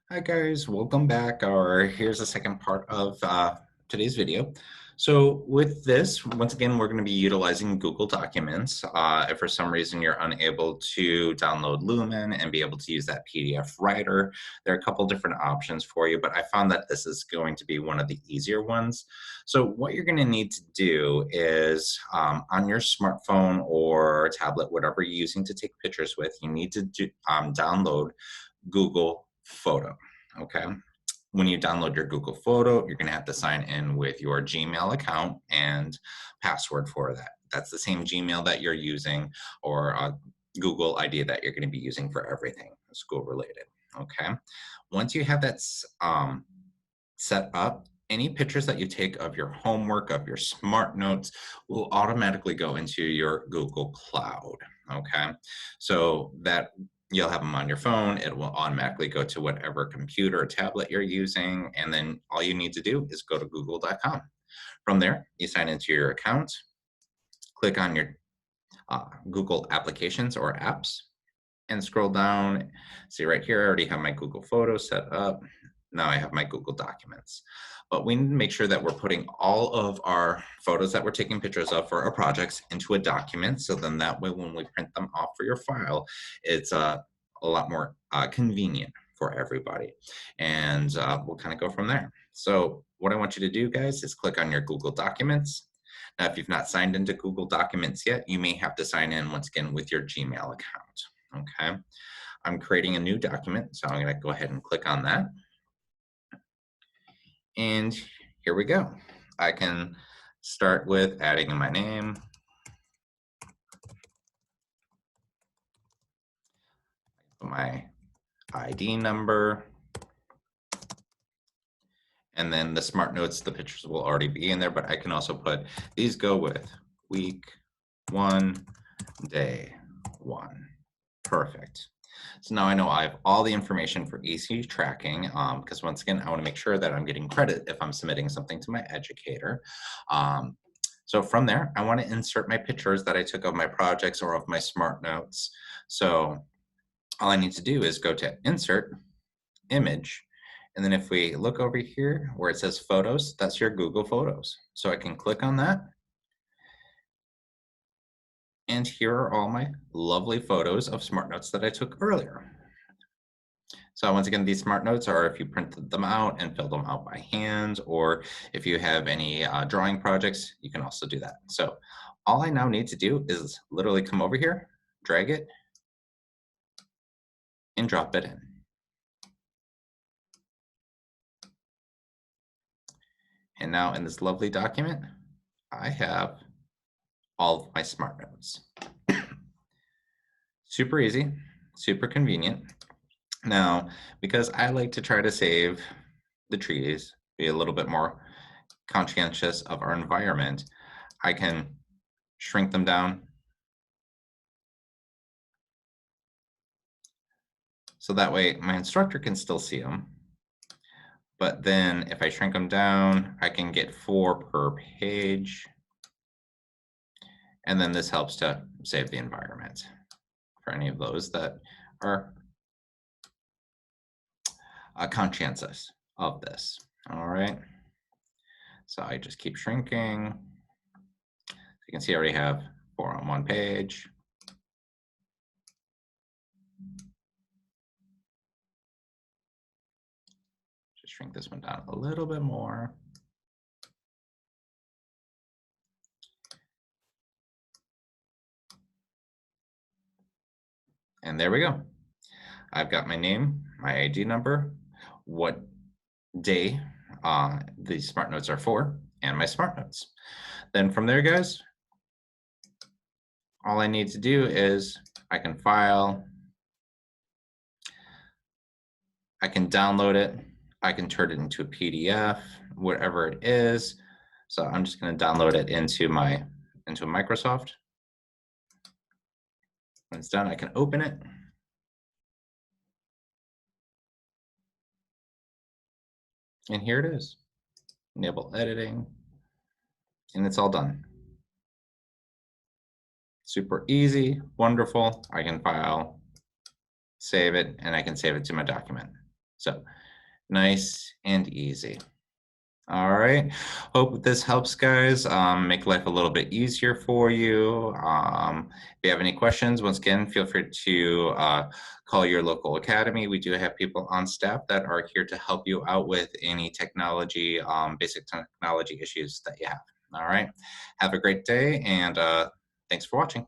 Hi guys, welcome back. Or here's the second part of today's video. So with this, once again, we're going to be utilizing Google Documents. If for some reason you're unable to download Lumen and be able to use that PDF writer, there are a couple different options for you, but I found that this is going to be one of the easier ones. So what you're going to need to do is on your smartphone or tablet, whatever you're using to take pictures with, you need to download Google Photo. Okay. When you download your Google Photo, you're going to have to sign in with your Gmail account and password for that. That's the same Gmail that you're using or Google ID that you're going to be using for everything school related. Okay. Once you have that set up, any pictures that you take of your homework, of your smart notes, will automatically go into your Google Cloud. Okay. So that you'll have them on your phone. It will automatically go to whatever computer or tablet you're using. And then all you need to do is go to google.com. From there, you sign into your account, click on your Google applications or apps, and scroll down. See right here, I already have my Google Photos set up. Now I have my Google Documents. But we need to make sure that we're putting all of our photos that we're taking pictures of for our projects into a document. So then that way, when we print them off for your file, it's a lot more convenient for everybody. And we'll kind of go from there. So what I want you to do, guys, is click on your Google Documents. Now, if you've not signed into Google Documents yet, you may have to sign in once again with your Gmail account. Okay, I'm creating a new document, so I'm going to go ahead and click on that. And here we go. I can start with adding in my name, my ID number, and then the smart notes, the pictures will already be in there, but I can also put these go with week 1, day 1. Perfect. So now I know I have all the information for easy tracking because once again, I want to make sure that I'm getting credit if I'm submitting something to my educator. So from there, I want to insert my pictures that I took of my projects or of my smart notes. So all I need to do is go to Insert, Image, and then if we look over here where it says Photos, that's your Google Photos. So I can click on that. And here are all my lovely photos of smart notes that I took earlier. So once again, these smart notes are if you printed them out and filled them out by hand, or if you have any drawing projects, you can also do that. So all I now need to do is literally come over here, drag it, and drop it in. And now in this lovely document, I have all of my smart notes. Super easy, super convenient. Now, because I like to try to save the trees, be a little bit more conscientious of our environment, I can shrink them down so that way my instructor can still see them. But then if I shrink them down, I can get 4 per page. And then this helps to save the environment for any of those that are conscientious of this. All right. So I just keep shrinking. You can see I already have 4 on one page. Just shrink this one down a little bit more. And there we go. I've got my name, my ID number, what day these smart notes are for, and my smart notes. Then from there, guys, all I need to do is I can file, I can download it, I can turn it into a PDF, whatever it is. So I'm just going to download it into Microsoft. When it's done, I can open it. And here it is. Enable editing. And it's all done. Super easy, wonderful. I can file, save it, and I can save it to my document. So nice and easy. All right. Hope this helps, guys. Make life a little bit easier for you. If you have any questions, once again, feel free to call your local academy. We do have people on staff that are here to help you out with any technology, basic technology issues that you have. All right. Have a great day, and thanks for watching.